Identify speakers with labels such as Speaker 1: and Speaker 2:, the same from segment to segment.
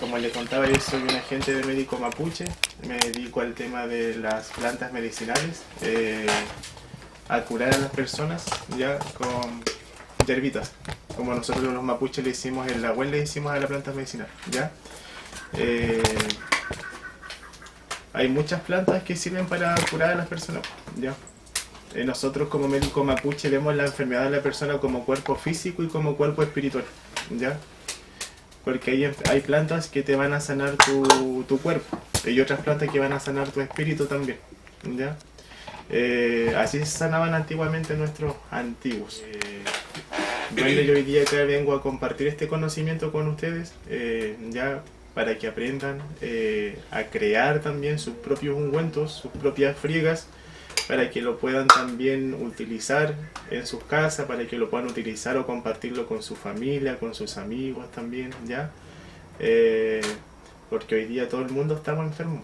Speaker 1: Como le contaba, yo soy un agente de médico mapuche, me dedico al tema de las plantas medicinales, a curar a las personas ya con hierbitas, como nosotros los mapuches le hicimos, el agüel le hicimos a la planta medicinal, ¿ya? Hay muchas plantas que sirven para curar a las personas, ¿ya? Nosotros como médico mapuche vemos la enfermedad de la persona como cuerpo físico y como cuerpo espiritual, ¿ya? Porque hay plantas que te van a sanar tu cuerpo, y otras plantas que van a sanar tu espíritu también, ¿ya? Así se sanaban antiguamente nuestros antiguos. Bueno, yo hoy día acá vengo a compartir este conocimiento con ustedes, ya para que aprendan a crear también sus propios ungüentos, sus propias friegas, para que lo puedan también utilizar en sus casas, para que lo puedan utilizar o compartirlo con su familia, con sus amigos también, ¿ya? Porque hoy día todo el mundo estamos enfermos,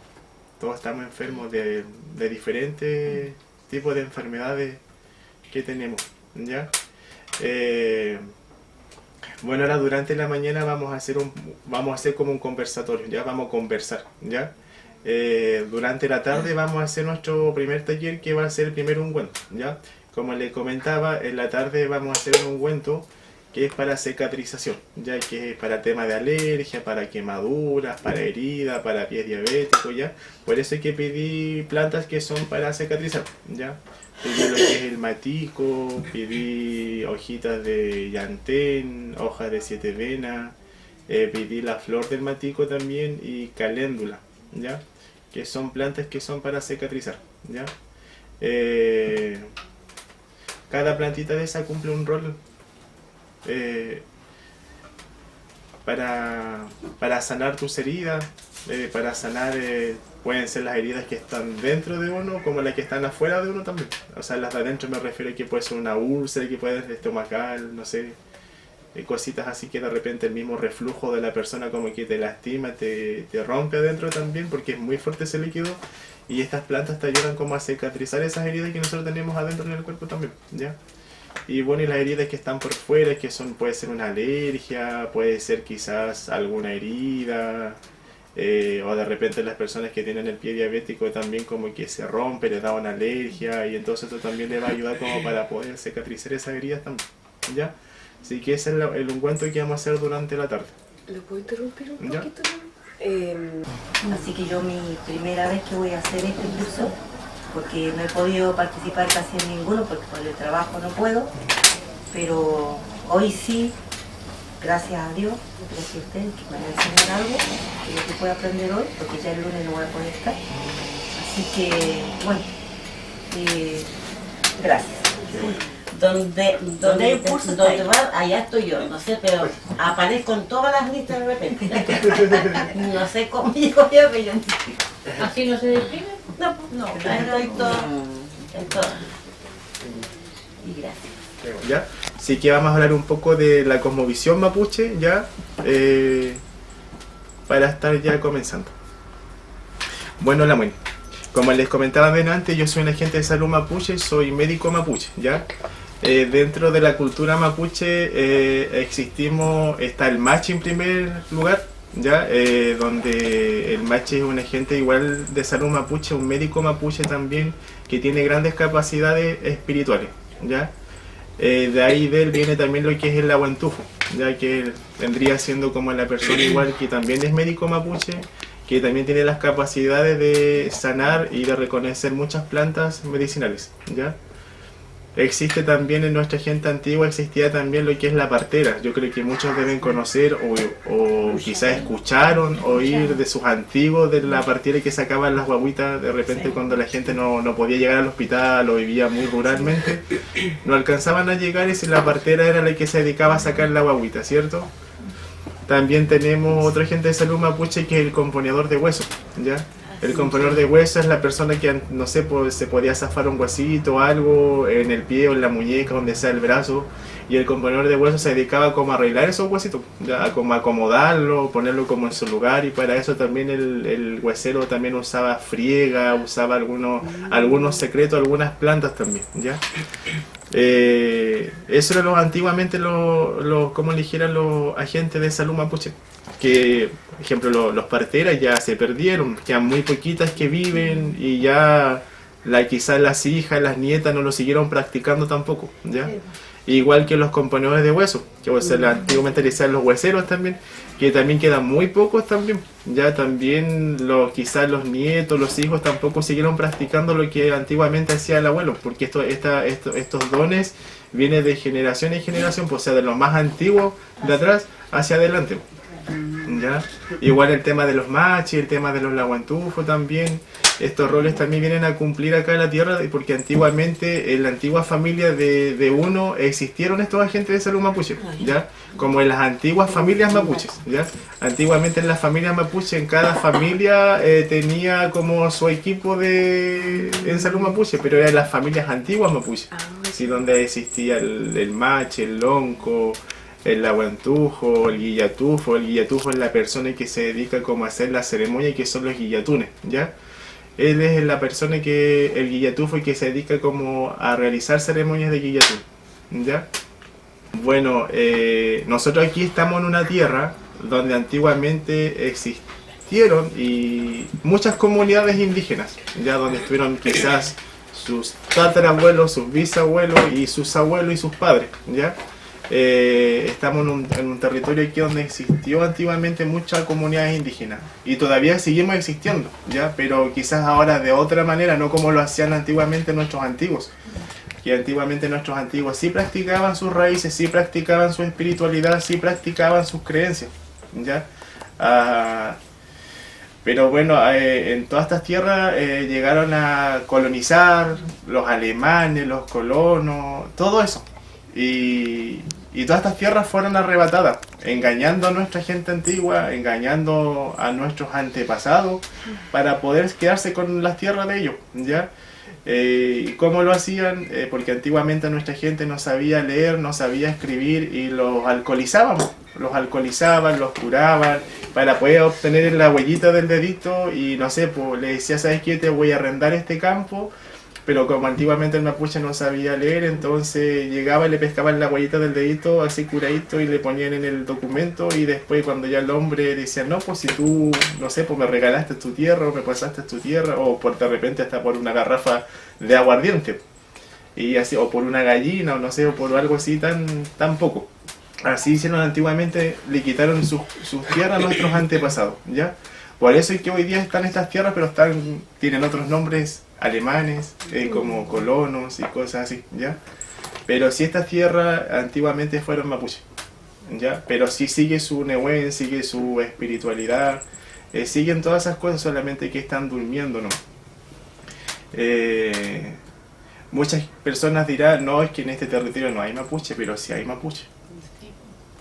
Speaker 1: todos estamos enfermos de diferentes tipos de enfermedades que tenemos, ¿ya? Bueno, ahora durante la mañana vamos a hacer como un conversatorio, ya vamos a conversar, ¿ya? Durante la tarde vamos a hacer nuestro primer taller, que va a ser el primer ungüento, ¿ya? Como les comentaba, en la tarde vamos a hacer un ungüento que es para cicatrización, ya que es para tema de alergia, para quemaduras, para heridas, para pies diabéticos, ¿ya? Por eso hay que pedir plantas que son para cicatrizar, ¿ya? Pedí lo que es el matico, pedí hojitas de llantén, hojas de siete venas, pedí la flor del matico también y caléndula, ¿ya? Que son plantas que son para cicatrizar, ¿ya? Cada plantita de esa cumple un rol para sanar tus heridas, para sanar, pueden ser las heridas que están dentro de uno como las que están afuera de uno también. O sea, las de adentro me refiero a que puede ser una úlcera, que puede ser estomacal, no sé, cositas así que de repente el mismo reflujo de la persona como que te lastima, te rompe adentro también, porque es muy fuerte ese líquido, y estas plantas te ayudan como a cicatrizar esas heridas que nosotros tenemos adentro en el cuerpo también, ¿ya? Y bueno, y las heridas que están por fuera, que son, puede ser una alergia, puede ser quizás alguna herida, o de repente las personas que tienen el pie diabético también como que se rompe, les da una alergia, y entonces esto también le va a ayudar como para poder cicatrizar esas heridas también, ¿ya? Así que ese es el ungüento que vamos a hacer durante la tarde.
Speaker 2: ¿Lo puedo interrumpir un
Speaker 1: ¿Ya?
Speaker 2: poquito?
Speaker 3: Así que yo mi primera vez que voy a hacer este curso, porque no he podido participar casi en ninguno, porque por el trabajo no puedo, pero hoy sí, gracias a Dios, gracias a ustedes que me van a enseñar algo que yo pueda aprender hoy, porque ya el lunes no voy a poder estar. Así que, bueno, gracias.
Speaker 4: Donde hay un curso, donde va, allá estoy yo, no sé, pero aparezco en todas las listas de repente. No sé cómo llego yo, pero yo no sé.
Speaker 5: ¿Así no se deprime?
Speaker 4: No, estoy todo, en todo. Y gracias.
Speaker 1: ¿Ya? Así que vamos a hablar un poco de la cosmovisión mapuche, ¿ya? Para estar ya comenzando. Bueno, la muerte. Como les comentaba bien antes, yo soy un agente de salud mapuche, soy médico mapuche, ¿ya? Dentro de la cultura mapuche está el machi en primer lugar, ¿ya? Donde el machi es un agente igual de salud mapuche, un médico mapuche también, que tiene grandes capacidades espirituales, ¿ya? De ahí de él viene también lo que es el aguantufo, ya que él vendría siendo como la persona igual que también es médico mapuche, que también tiene las capacidades de sanar y de reconocer muchas plantas medicinales, ¿ya? Existe también en nuestra gente antigua, existía también lo que es la partera. Yo creo que muchos deben conocer o quizás escucharon, oír de sus antiguos de la partera que sacaban las guaguitas de repente cuando la gente no podía llegar al hospital o vivía muy ruralmente. No alcanzaban a llegar y la partera era la que se dedicaba a sacar la guaguita, ¿cierto? También tenemos otra gente de salud mapuche que es el componedor de hueso, ¿ya? El componedor de hueso es la persona que, no sé, pues, se podía zafar un huesito o algo en el pie o en la muñeca, donde sea el brazo, y el componedor de hueso se dedicaba como a arreglar esos huesitos, ya, como a acomodarlo, ponerlo como en su lugar, y para eso también el huesero también usaba friega, usaba algunos secretos, algunas plantas también, ¿ya? Eso era antiguamente como le dijeran los agentes de salud mapuche. que, por ejemplo, los parteras ya se perdieron, quedan muy poquitas que viven y ya quizás las hijas, las nietas no lo siguieron practicando tampoco, ¿ya? Igual que los componedores de hueso, que antiguamente le decían los hueseros también, que también quedan muy pocos también, ya también quizás los nietos, los hijos tampoco siguieron practicando lo que antiguamente hacía el abuelo, porque estos dones vienen de generación en generación, pues, o sea, de los más antiguos de atrás hacia adelante. ¿Ya? Igual el tema de los machis, el tema de los laguantufos también, estos roles también vienen a cumplir acá en la tierra, porque antiguamente en la antigua familia de uno existieron estos agentes de salud mapuche, ¿ya? Como en las antiguas familias mapuches, ¿ya? Antiguamente en las familias mapuche, en cada familia tenía como su equipo en salud mapuche, pero eran las familias antiguas mapuche, ¿sí? Donde existía el mache, el lonco, el laguantujo, el guillatufo. El guillatufo es la persona que se dedica como a hacer la ceremonia, y que son los guillatunes, ¿ya? Él es la persona el guillatufo, que se dedica como a realizar ceremonias de guillatún, ¿ya? Bueno, nosotros aquí estamos en una tierra donde antiguamente existieron muchas comunidades indígenas, ya, donde estuvieron quizás sus tatarabuelos, sus bisabuelos y sus abuelos y sus padres, ¿ya? Estamos en un territorio aquí donde existió antiguamente muchas comunidades indígenas y todavía seguimos existiendo, ¿ya? Pero quizás ahora de otra manera, no como lo hacían antiguamente nuestros antiguos, que antiguamente nuestros antiguos sí practicaban sus raíces, sí practicaban su espiritualidad, sí practicaban sus creencias, ¿ya? Pero bueno, en todas estas tierras llegaron a colonizar los alemanes, los colonos, todo eso. Y todas estas tierras fueron arrebatadas, engañando a nuestra gente antigua, engañando a nuestros antepasados para poder quedarse con las tierras de ellos, ¿ya? ¿Y cómo lo hacían? Porque antiguamente nuestra gente no sabía leer, no sabía escribir y los alcoholizaban, los curaban para poder obtener la huellita del dedito y no sé, pues le decía, ¿sabes qué? Te voy a arrendar este campo. Pero como antiguamente el mapuche no sabía leer, entonces llegaba y le pescaban la huellita del dedito así curadito y le ponían en el documento, y después cuando ya el hombre decía, no, pues si tú, no sé, pues me regalaste tu tierra o me pasaste tu tierra, o por de repente hasta por una garrafa de aguardiente, y así, o por una gallina, o no sé, o por algo así tan poco. Así hicieron antiguamente, le quitaron sus tierras a nuestros antepasados, ¿ya? Por eso es que hoy día están estas tierras, pero tienen otros nombres alemanes, como colonos y cosas así, ¿ya? Pero sí, estas tierras antiguamente fueron mapuche, ¿ya? Pero sí sigue su nehuen, sigue su espiritualidad, siguen todas esas cosas, solamente que están durmiendo, ¿no? Muchas personas dirán, no, es que en este territorio no hay mapuche, pero sí hay mapuche.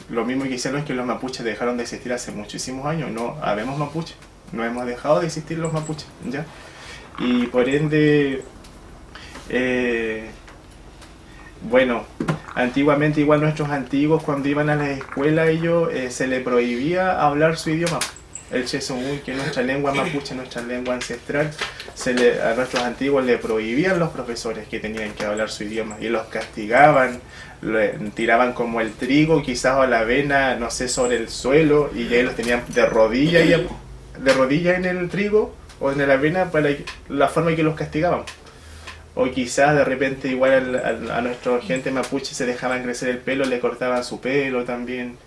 Speaker 1: Lo mismo que hicieron es que los mapuches dejaron de existir hace muchísimos años, no habemos mapuche, no hemos dejado de existir los mapuches, ¿ya? Y por ende, bueno, antiguamente igual nuestros antiguos cuando iban a la escuela ellos se les prohibía hablar su idioma, el chezumún, que es nuestra lengua mapuche, nuestra lengua ancestral. A nuestros antiguos le prohibían los profesores que tenían que hablar su idioma y los castigaban, tiraban como el trigo quizás o la avena, no sé, sobre el suelo, y ya los tenían de rodillas en el trigo o en la avena para la forma en que los castigaban. O quizás de repente igual a nuestra gente mapuche se dejaban crecer el pelo, le cortaban su pelo también,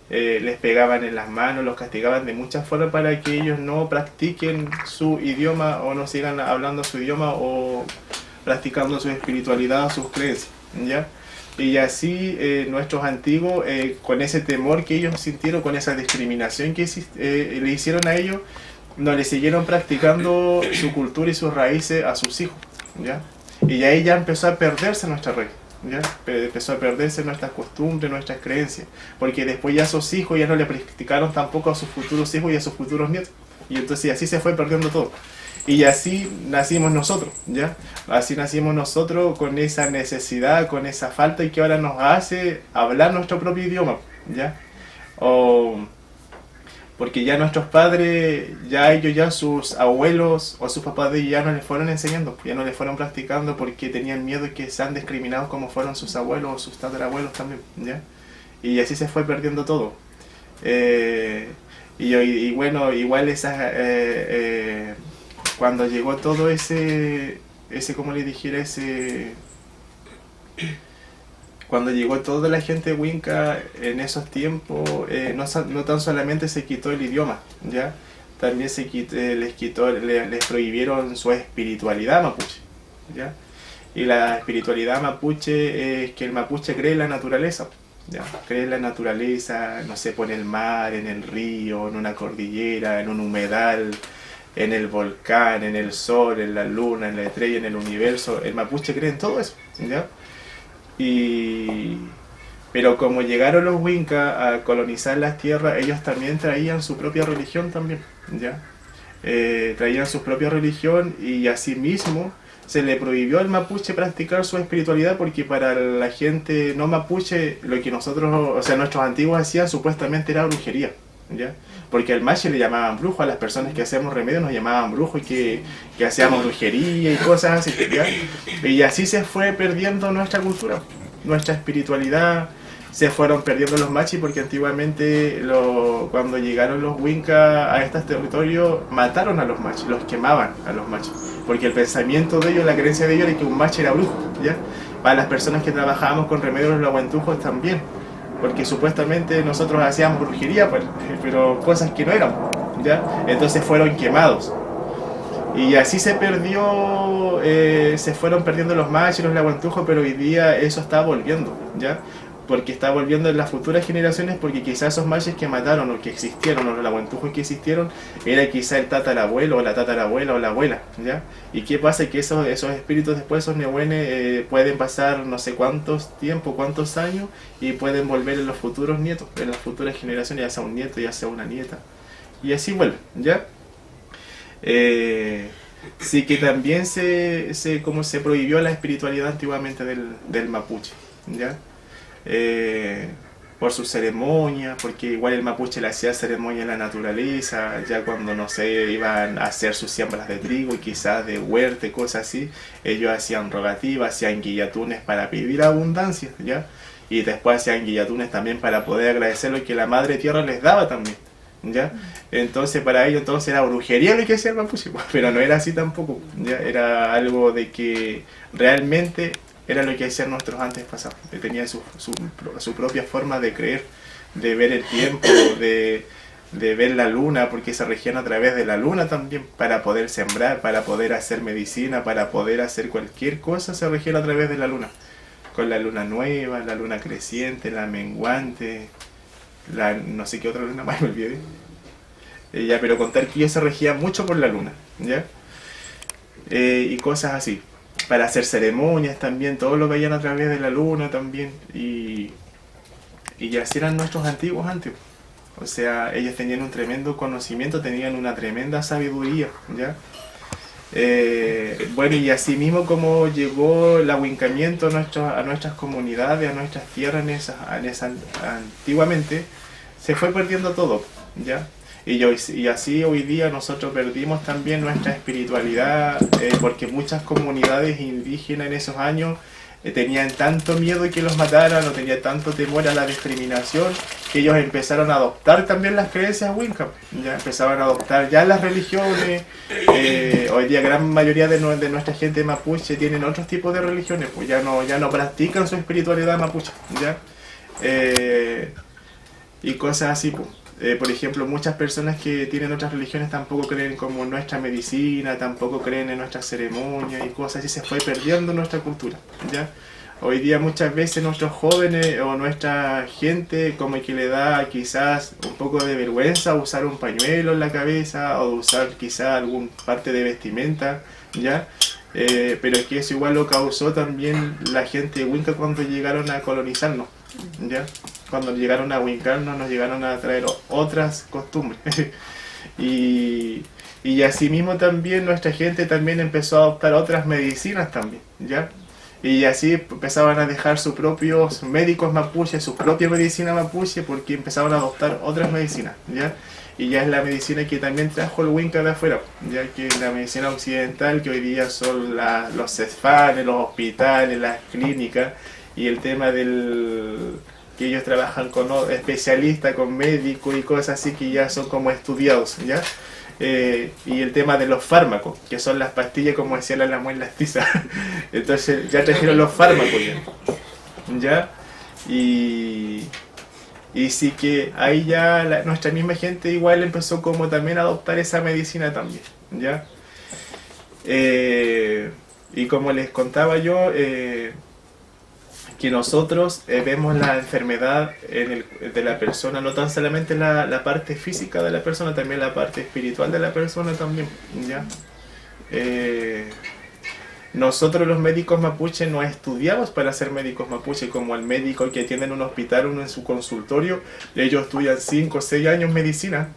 Speaker 1: les pegaban en las manos, los castigaban de muchas formas para que ellos no practiquen su idioma o no sigan hablando su idioma o practicando su espiritualidad o sus creencias, ¿ya? Y así nuestros antiguos, con ese temor que ellos sintieron, con esa discriminación que le hicieron a ellos, no le siguieron practicando su cultura y sus raíces a sus hijos, ¿ya? Y ahí ya empezó a perderse nuestra raíz, ¿ya? Empezó a perderse nuestras costumbres, nuestras creencias, porque después ya sus hijos ya no le practicaron tampoco a sus futuros hijos y a sus futuros nietos, y entonces así se fue perdiendo todo. Y así nacimos nosotros, ¿ya? Así nacimos nosotros con esa necesidad, con esa falta, y que ahora nos hace hablar nuestro propio idioma, ¿ya? Porque ya nuestros padres, ya sus abuelos o sus papás de ellos ya no les fueron enseñando, ya no les fueron practicando porque tenían miedo de que sean discriminados como fueron sus abuelos o sus tatarabuelos también, ¿ya? Y así se fue perdiendo todo. y bueno, igual cuando llegó todo como le dijera, cuando llegó toda la gente Winca en esos tiempos, no tan solamente se quitó el idioma, ¿ya? También les prohibieron su espiritualidad mapuche, ¿ya? Y la espiritualidad mapuche es que el mapuche cree en la naturaleza, ¿ya? Cree en la naturaleza, no sé, por el mar, en el río, en una cordillera, en un humedal, en el volcán, en el sol, en la luna, en la estrella, en el universo. El mapuche cree en todo eso, ¿ya? Pero como llegaron los Winca a colonizar las tierras, ellos también traían su propia religión también, ¿ya? Traían su propia religión y asimismo se le prohibió al mapuche practicar su espiritualidad porque para la gente no mapuche lo que nuestros antiguos hacían supuestamente era brujería, ¿ya? Porque al mache le llamaban brujo, a las personas que hacíamos remedios nos llamaban brujo y que hacíamos brujería y cosas así, ¿ya? Y así se fue perdiendo nuestra cultura, nuestra espiritualidad. Se fueron perdiendo los machis porque antiguamente cuando llegaron los Winca a estos territorios mataron a los machis, los quemaban a los machis, porque el pensamiento de ellos, la creencia de ellos era que un machi era brujo, ¿ya? Para las personas que trabajábamos con remedios los laguantujos también, porque supuestamente nosotros hacíamos brujería, pero cosas que no éramos, ¿ya? Entonces fueron quemados. Y así se fueron perdiendo los machis y los laguantujos, pero hoy día eso está volviendo, ¿ya? Porque está volviendo en las futuras generaciones, porque quizás esos machis que mataron o que existieron, o los laguantujos que existieron, era quizá el tatarabuelo o la tatarabuela o la abuela, ¿ya? ¿Y qué pasa? Que esos espíritus después, esos nehuenes, pueden pasar no sé cuántos años, y pueden volver en los futuros nietos, en las futuras generaciones, ya sea un nieto, ya sea una nieta, y así vuelven, ¿ya? Sí que también como se prohibió la espiritualidad antiguamente del mapuche, ¿ya? Por su ceremonia, porque igual el mapuche le hacía ceremonia en la naturaleza, ya cuando no sé, iban a hacer sus siembras de trigo y quizás de huerta y cosas así, ellos hacían rogativas, hacían guillatunes para pedir abundancia, ¿ya? Y después hacían guillatunes también para poder agradecer lo que la madre tierra les daba también, ¿ya? Entonces para ellos entonces era brujería lo que hacía el mapuche, pero no era así tampoco, ¿ya? Era algo de que realmente era lo que hacían nuestros antepasados, tenían su propia forma de creer, de ver el tiempo, de ver la luna, porque se regían a través de la luna también, para poder sembrar, para poder hacer medicina, para poder hacer cualquier cosa, se regían a través de la luna, con la luna nueva, la luna creciente, la menguante, no sé qué otra luna más me olvidé, ya, pero contar que ellos se regían mucho por la luna, ¿ya? Y cosas así. Para hacer ceremonias también, todo lo veían a través de la luna también, y así eran nuestros antiguos antes. O sea, ellos tenían un tremendo conocimiento, tenían una tremenda sabiduría, ¿ya? Bueno, y así mismo como llegó el ahuincamiento a nuestras comunidades, a nuestras tierras antiguamente, se fue perdiendo todo, ¿ya? Y así hoy día nosotros perdimos también nuestra espiritualidad, porque muchas comunidades indígenas en esos años tenían tanto miedo de que los mataran, o tenían tanto temor a la discriminación, que ellos empezaron a adoptar también las creencias Winca, ya empezaban a adoptar ya las religiones. Hoy día gran mayoría de nuestra gente mapuche tienen otros tipos de religiones, pues ya no practican su espiritualidad mapuche, ¿ya? Y cosas así, pues. Por ejemplo, muchas personas que tienen otras religiones tampoco creen como en nuestra medicina, tampoco creen en nuestras ceremonias y cosas así. Se fue perdiendo nuestra cultura, ¿ya? Hoy día muchas veces nuestros jóvenes o nuestra gente como que le da quizás un poco de vergüenza usar un pañuelo en la cabeza, o usar quizás alguna parte de vestimenta, ¿ya? Pero es que eso igual lo causó también la gente Winca cuando llegaron a colonizarnos, ¿ya? Cuando llegaron a wincarnos, nos llegaron a traer otras costumbres. y así mismo también nuestra gente también empezó a adoptar otras medicinas también, ¿ya? Y así empezaban a dejar sus propios médicos mapuche, su propia medicina mapuche, porque empezaban a adoptar otras medicinas, ¿ya? Y ya es la medicina que también trajo el Winca de afuera, ya que la medicina occidental, que hoy día son los CESFAN, los hospitales, las clínicas, y el tema que ellos trabajan con especialistas, con médicos y cosas así que ya son como estudiados, ¿ya? Y el tema de los fármacos, que son las pastillas, como decía la Lamuel, las tizas. Entonces ya trajeron los fármacos ya. Y sí que ahí ya nuestra misma gente igual empezó como también a adoptar esa medicina también, ¿ya? Y como les contaba yo, que nosotros vemos la enfermedad de la persona, no tan solamente la parte física de la persona, también la parte espiritual de la persona también, ¿ya? Nosotros los médicos mapuche no estudiamos para ser médicos mapuche, como el médico que atiende en un hospital, uno en su consultorio, ellos estudian 5 o 6 años medicina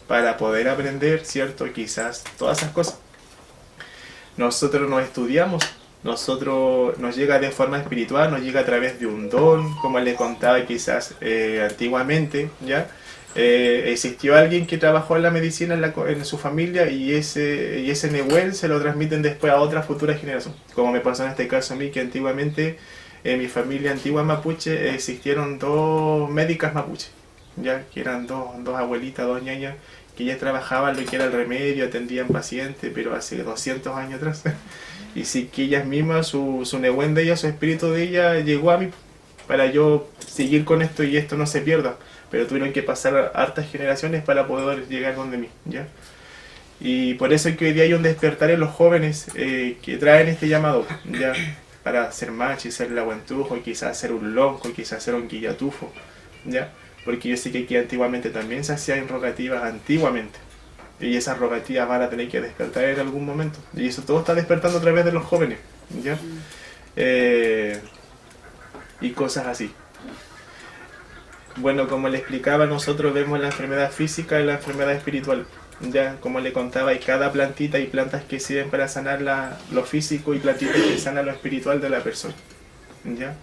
Speaker 1: para poder aprender, ¿cierto? Quizás todas esas cosas. Nosotros no estudiamos, nosotros nos llega de forma espiritual, nos llega a través de un don, como les contaba quizás antiguamente, ¿ya? Existió alguien que trabajó en la medicina en su familia y ese Nehuel se lo transmiten después a otra futura generación. Como me pasó en este caso a mí, que antiguamente en mi familia antigua mapuche existieron 2 médicas mapuche, ya que eran dos abuelitas, 2 ñañas, que ya trabajaban lo que era el remedio, atendían pacientes, pero hace 200 años atrás. Y sí que ellas mismas, su Nehuel de ella, su espíritu de ella llegó a mí para yo seguir con esto y esto no se pierda. Pero tuvieron que pasar hartas generaciones para poder llegar donde mí, ¿ya? Y por eso es que hoy día hay un despertar en los jóvenes que traen este llamado, ¿ya? Para ser machi, ser laguantufo, quizás ser un lonco, quizás ser un guillatufo, ¿ya? Porque yo sé que aquí antiguamente también se hacían rogativas, antiguamente. Y esas rogativas van a tener que despertar en algún momento. Y eso todo está despertando a través de los jóvenes, ¿ya? Y cosas así. Bueno, como le explicaba, nosotros vemos la enfermedad física y la enfermedad espiritual. Ya, como le contaba, hay cada plantita y plantas que sirven para sanar lo físico y plantitas que sanan lo espiritual de la persona. ¿Ya?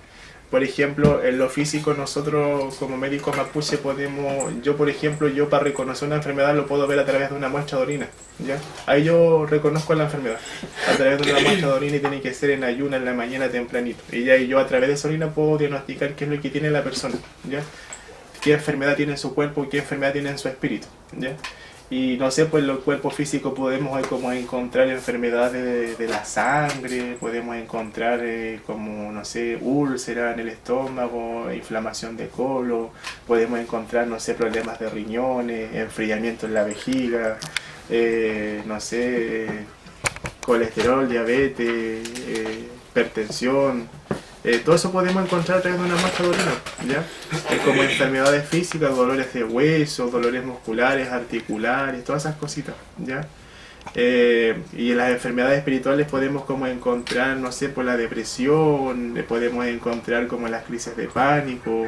Speaker 1: Por ejemplo, en lo físico nosotros como médicos mapuche podemos, yo por ejemplo, yo para reconocer una enfermedad lo puedo ver a través de una muestra de orina. ¿Ya? Ahí yo reconozco la enfermedad a través de una muestra de orina y tiene que ser en ayuna en la mañana tempranito. Y ya yo a través de esa orina puedo diagnosticar qué es lo que tiene la persona. ¿Ya? Qué enfermedad tiene en su cuerpo y qué enfermedad tiene en su espíritu, ¿ya? Y no sé, pues los cuerpos físicos podemos como encontrar enfermedades de la sangre, podemos encontrar como, no sé, úlcera en el estómago, inflamación de colon, podemos encontrar, no sé, problemas de riñones, enfriamiento en la vejiga, no sé, colesterol, diabetes, hipertensión. Todo eso podemos encontrar a través de una muestra de orina, ¿ya? Como enfermedades físicas, dolores de hueso, dolores musculares, articulares, todas esas cositas, ¿ya? Y en las enfermedades espirituales podemos como encontrar, no sé, por la depresión, podemos encontrar como las crisis de pánico,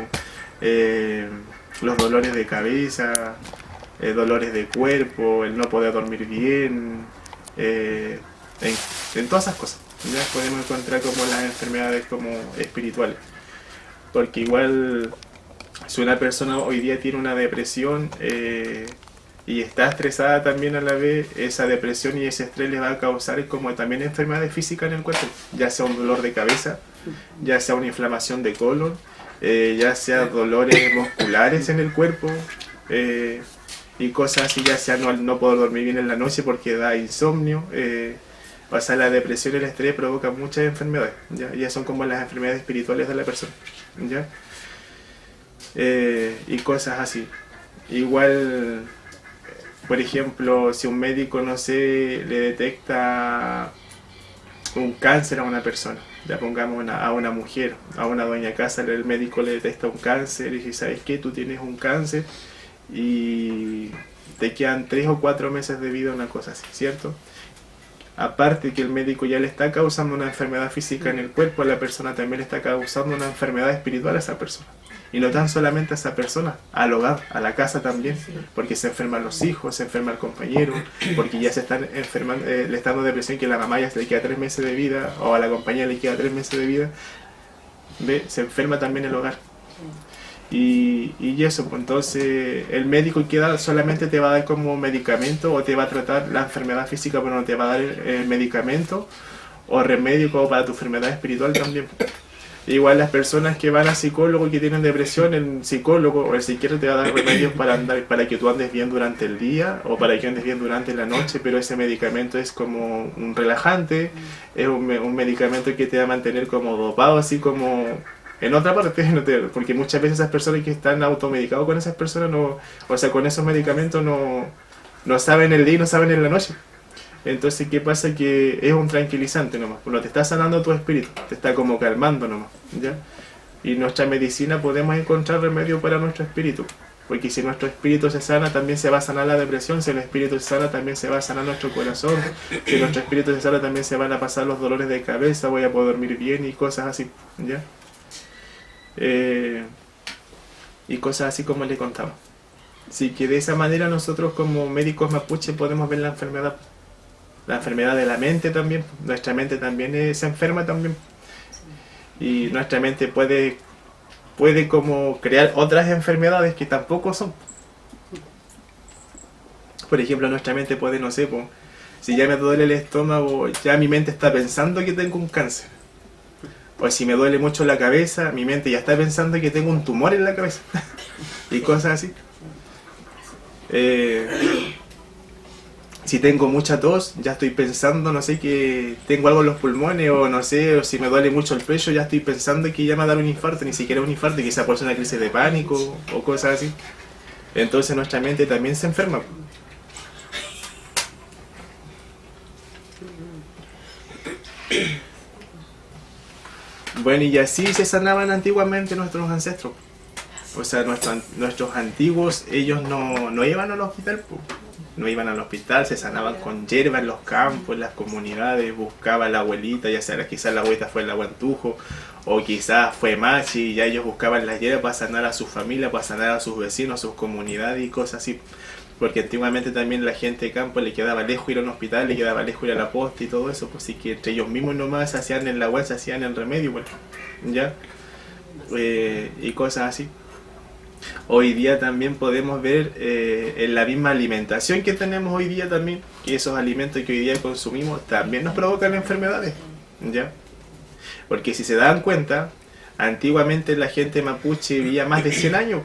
Speaker 1: los dolores de cabeza, dolores de cuerpo, el no poder dormir bien, en todas esas cosas. Ya podemos encontrar como las enfermedades como espirituales, porque igual si una persona hoy día tiene una depresión y está estresada también a la vez, esa depresión y ese estrés le va a causar como también enfermedades físicas en el cuerpo, ya sea un dolor de cabeza, ya sea una inflamación de colon, ya sea dolores musculares en el cuerpo, y cosas así, ya sea no poder dormir bien en la noche porque da insomnio. O sea, la depresión y el estrés provocan muchas enfermedades, ¿ya? Ya son como las enfermedades espirituales de la persona, ¿ya? Y cosas así. Igual, por ejemplo, si un médico, no sé, le detecta un cáncer a una persona, ya pongamos a una mujer, a una dueña casa, el médico le detecta un cáncer y dice, ¿sabes qué? Tú tienes un cáncer y te quedan 3 o 4 meses de vida, una cosa así, ¿cierto? Aparte que el médico ya le está causando una enfermedad física en el cuerpo, a la persona también le está causando una enfermedad espiritual a esa persona. Y no tan solamente a esa persona, al hogar, a la casa también, porque se enferman los hijos, se enferma el compañero, porque ya se están enfermando, le está dando depresión que a la mamá ya se le queda 3 meses de vida, o a la compañera le queda 3 meses de vida, ¿ve? Se enferma también el hogar. Y eso, pues entonces el médico que solamente te va a dar como medicamento o te va a tratar la enfermedad física, pero no te va a dar medicamento o remedio como para tu enfermedad espiritual también. Igual las personas que van a psicólogo y que tienen depresión, el psicólogo o el psiquiatra te va a dar remedios para que tú andes bien durante el día o para que andes bien durante la noche, pero ese medicamento es como un relajante, es un medicamento que te va a mantener como dopado, así como en otra parte, porque muchas veces esas personas que están automedicados con esas personas, no, o sea, con esos medicamentos no saben el día y no saben en la noche. Entonces, ¿qué pasa? Que es un tranquilizante nomás, no te está sanando tu espíritu, te está como calmando nomás, ¿ya? Y en nuestra medicina podemos encontrar remedio para nuestro espíritu, porque si nuestro espíritu se sana, también se va a sanar la depresión, si el espíritu se sana, también se va a sanar nuestro corazón, si nuestro espíritu se sana, también se van a pasar los dolores de cabeza, voy a poder dormir bien y cosas así, ¿ya? Y cosas así como le contaba. Así que de esa manera nosotros como médicos mapuche podemos ver la enfermedad de la mente también. Nuestra mente también se enferma también, y nuestra mente puede como crear otras enfermedades que tampoco son. Por ejemplo, nuestra mente puede, no sé, si ya me duele el estómago, ya mi mente está pensando que tengo un cáncer. O si me duele mucho la cabeza, mi mente ya está pensando que tengo un tumor en la cabeza. Y cosas así. Si tengo mucha tos, ya estoy pensando, no sé, que tengo algo en los pulmones, o no sé, o si me duele mucho el pecho, ya estoy pensando que ya me va a dar un infarto, ni siquiera un infarto, quizá puede ser una crisis de pánico o cosas así. Entonces nuestra mente también se enferma. Bueno, y así se sanaban antiguamente nuestros ancestros. O sea, nuestros antiguos, ellos no iban al hospital, no iban al hospital, se sanaban con hierba en los campos, en las comunidades, buscaba a la abuelita, ya sea quizás la abuelita fue el aguantujo, o quizás fue machi, y ya ellos buscaban la hierba para sanar a su familia, para sanar a sus vecinos, a sus comunidades y cosas así. Porque antiguamente también la gente de campo le quedaba lejos ir a un hospital, le quedaba lejos ir a la posta y todo eso, pues sí, que entre ellos mismos nomás se hacían el agua, se hacían el remedio, bueno, ¿ya? Y cosas así. Hoy día también podemos ver en la misma alimentación que tenemos hoy día también, que esos alimentos que hoy día consumimos también nos provocan enfermedades, ¿ya? Porque si se dan cuenta, antiguamente la gente mapuche vivía más de 100 años.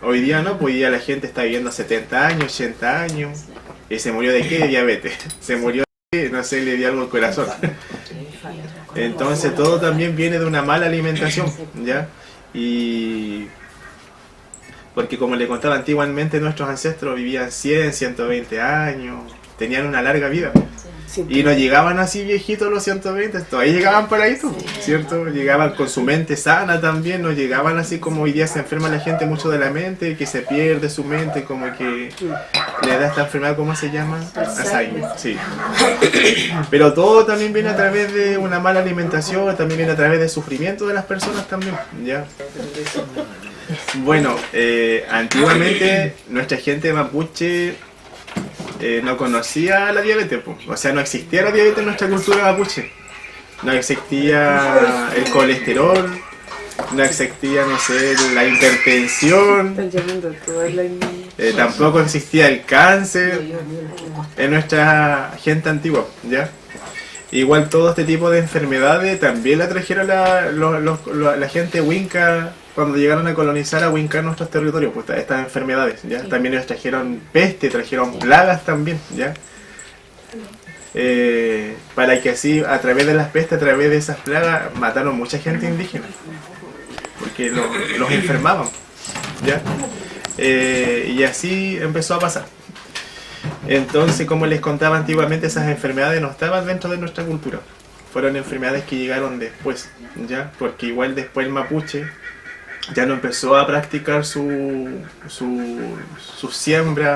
Speaker 1: Hoy día no, pues hoy día la gente está viviendo 70 años, 80 años. ¿Y se murió de qué? De diabetes. Se murió de, no sé, le dio algo al corazón. Entonces todo también viene de una mala alimentación, ¿ya? Y porque como le contaba, antiguamente nuestros ancestros vivían 100, 120 años, tenían una larga vida. Y no llegaban así viejitos los 120, todavía llegaban por ahí, ¿cierto? Llegaban con su mente sana también, no llegaban así como hoy día se enferma la gente mucho de la mente, que se pierde su mente, como que le da esta enfermedad, ¿cómo se llama? Alzheimer, sí. Pero todo también viene a través de una mala alimentación, también viene a través del sufrimiento de las personas también, ¿ya? Bueno, antiguamente nuestra gente mapuche no conocía la diabetes, o sea, no existía la diabetes en nuestra cultura mapuche. No existía el colesterol, no existía, no sé, la hipertensión, tampoco existía el cáncer en nuestra gente antigua, ¿ya? Igual todo este tipo de enfermedades también la trajeron la gente winca cuando llegaron a colonizar, a wincar nuestros territorios, pues estas enfermedades, ¿ya? También ellos trajeron peste, trajeron plagas también, ¿ya? Para que así, a través de las pestes, a través de esas plagas, mataron mucha gente indígena, porque los enfermaban, ¿ya? Y así empezó a pasar. Entonces, como les contaba antiguamente, esas enfermedades no estaban dentro de nuestra cultura. Fueron enfermedades que llegaron después, ¿ya? Porque igual después el mapuche ya no empezó a practicar su siembra,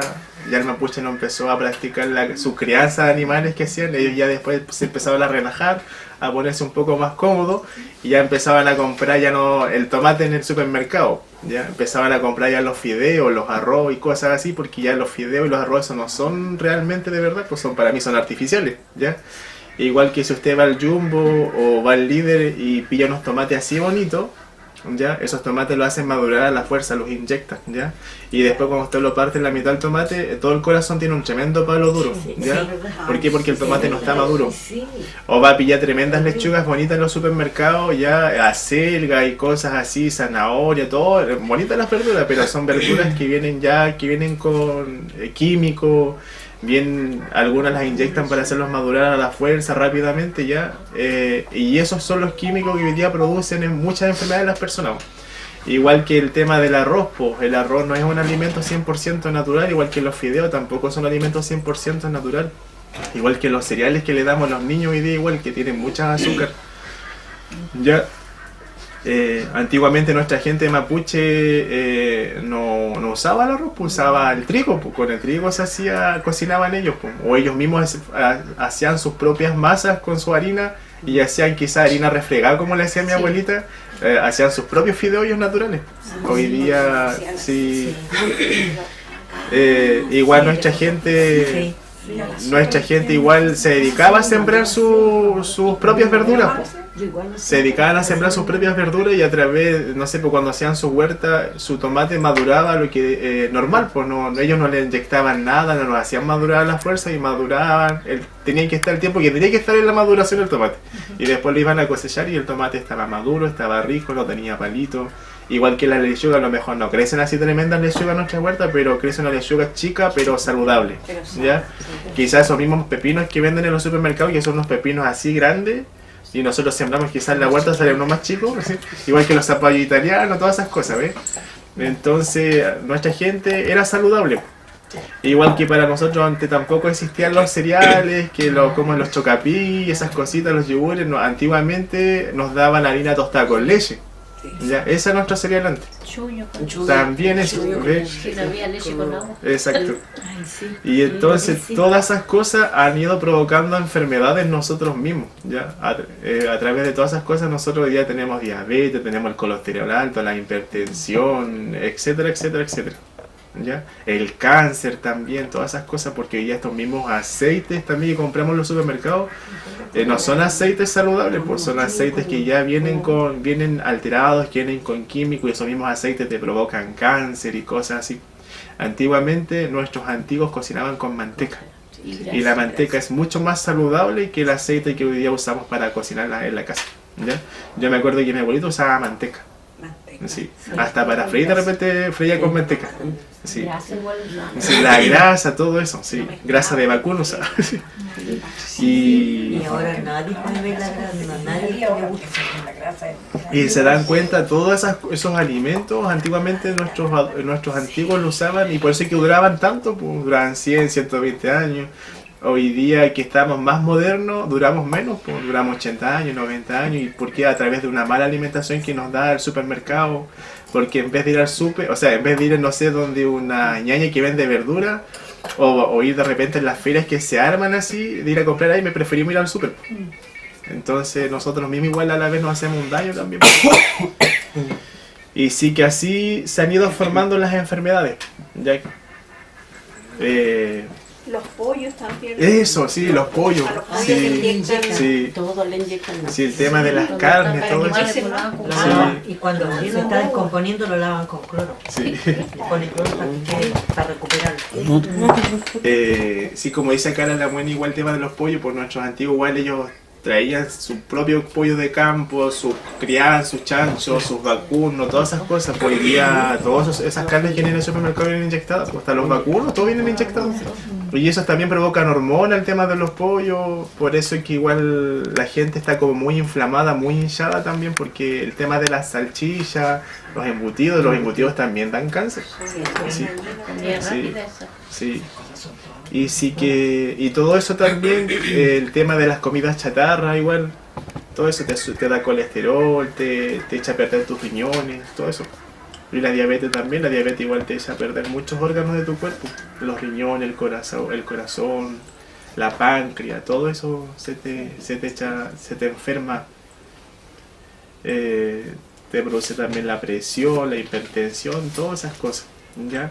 Speaker 1: ya el mapuche no empezó a practicar su crianza de animales que hacían, ellos ya después se empezaban a relajar, a ponerse un poco más cómodos, y ya empezaban a comprar ya no el tomate en el supermercado, ya empezaban a comprar ya los fideos, los arroz y cosas así, porque ya los fideos y los arroz no son realmente de verdad, pues para mí son artificiales, ¿ya? Igual que si usted va al Jumbo o va al Líder y pilla unos tomates así bonitos, ¿ya? Esos tomates lo hacen madurar a la fuerza, los inyectan, ¿ya? Y después cuando usted lo parte en la mitad del tomate, todo el corazón tiene un tremendo palo duro, ¿ya? ¿Por qué? Porque el tomate no está maduro. O va a pillar tremendas lechugas bonitas en los supermercados, ya, acelga y cosas así, zanahoria, todo, bonitas las verduras, pero son verduras que vienen con químicos. Bien, algunas las inyectan para hacerlos madurar a la fuerza rápidamente ya, y esos son los químicos que hoy día producen en muchas enfermedades de las personas. Igual que el tema del arroz, pues el arroz no es un alimento 100% natural, igual que los fideos tampoco son alimentos 100% natural, igual que los cereales que le damos a los niños hoy día, igual que tienen mucha azúcar. Ya. Antiguamente nuestra gente mapuche no usaba el arroz, pues usaba el trigo, pues con el trigo cocinaban ellos, pues, o ellos mismos hacían sus propias masas con su harina y hacían quizá harina refregada como le hacía mi abuelita, hacían sus propios fideos naturales. Hoy día sí, igual nuestra gente igual se dedicaba a sembrar sus propias verduras, pues. Se dedicaban a sembrar sus propias verduras y a través, no sé, pues cuando hacían su huerta, su tomate maduraba lo que normal, pues ellos no le inyectaban nada, no lo hacían madurar a la fuerza y maduraban, tenían que estar el tiempo que tenía que estar en la maduración del tomate. Y después lo iban a cosechar y el tomate estaba maduro, estaba rico, no tenía palitos. Igual que las lechugas, a lo mejor no crecen así tremendas lechugas en nuestra huerta, pero crece una lechuga chica pero saludable, ¿ya? Quizás esos mismos pepinos que venden en los supermercados, que son unos pepinos así grandes, y nosotros sembramos quizás en la huerta sale uno más chico, ¿sí? Igual que los zapallos italianos, todas esas cosas, ¿ves? Entonces nuestra gente era saludable. Igual que para nosotros antes tampoco existían los cereales, como los chocapí, esas cositas, los yogures, antiguamente nos daban harina tostada con leche. Ya, esa es nuestra cereal antes. También eso, ¿ves?
Speaker 2: Sí, no había leche con agua.
Speaker 1: Exacto. Y entonces todas esas cosas han ido provocando enfermedades nosotros mismos, ¿ya? A través de todas esas cosas nosotros ya tenemos diabetes, tenemos el colesterol alto, la hipertensión, etcétera, etcétera, etcétera. ¿Ya? El cáncer también, todas esas cosas, porque hoy día estos mismos aceites también que compramos en los supermercados no son aceites saludables, pues son aceites que ya vienen alterados, que vienen con químicos, y esos mismos aceites te provocan cáncer y cosas así. Antiguamente nuestros antiguos cocinaban con manteca, y la manteca es mucho más saludable que el aceite que hoy día usamos para cocinar en la casa, ¿ya? Yo me acuerdo que mi abuelito usaba manteca. Sí. Hasta para freír de repente freía con manteca. Sí. Sí, la grasa, todo eso, sí. Grasa de vacuno, ¿sabes?
Speaker 3: Y ahora nadie puede ver la grasa, nadie le gusta la grasa.
Speaker 1: Y se dan cuenta, todos esos alimentos antiguamente nuestros antiguos lo usaban, y por eso es que duraban tanto, pues duraban 100, 120 años. Hoy día que estamos más modernos, duramos menos, pues duramos 80 años, 90 años, y porque a través de una mala alimentación que nos da el supermercado, porque en vez de ir al super, o sea, en vez de ir, no sé, donde una ñaña que vende verdura, o ir de repente en las ferias que se arman así, de ir a comprar ahí, me preferimos ir al super. Entonces nosotros mismos igual a la vez nos hacemos un daño también. Y sí que así se han ido formando las enfermedades, ya
Speaker 2: Los pollos también.
Speaker 1: eso, sí, los pollos. Sí, sí.
Speaker 4: Todo le inyectan.
Speaker 1: Sí, el tema de las carnes, todo eso.
Speaker 3: Sí. Y cuando se está descomponiendo lo lavan con cloro.
Speaker 1: Sí.
Speaker 3: Con cloro para recuperarlo.
Speaker 1: Sí, como dice acá la buena, igual el tema de los pollos, por nuestros antiguos igual ellos traían su propio pollo de campo, criaban sus chanchos, sus vacunos, todas esas cosas. Hoy día todas esas carnes que vienen en el supermercado vienen inyectadas, hasta los vacunos, todos vienen inyectados. Y eso también provocan hormonas, el tema de los pollos, por eso es que igual la gente está como muy inflamada, muy hinchada también, porque el tema de las salchichas, los embutidos también dan cáncer. Sí. Sí. Y sí y todo eso también, el tema de las comidas chatarra igual, todo eso te da colesterol, te echa a perder tus riñones, todo eso. Y la diabetes también, la diabetes igual te echa a perder muchos órganos de tu cuerpo, los riñones, el corazón, la páncreas, todo eso se te enferma. Te produce también la presión, la hipertensión, todas esas cosas, ¿ya?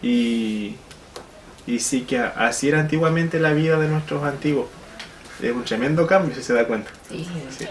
Speaker 1: Y sí que así era antiguamente la vida de nuestros antiguos. Es un tremendo cambio, si se da cuenta.
Speaker 2: Sí.
Speaker 1: Sí.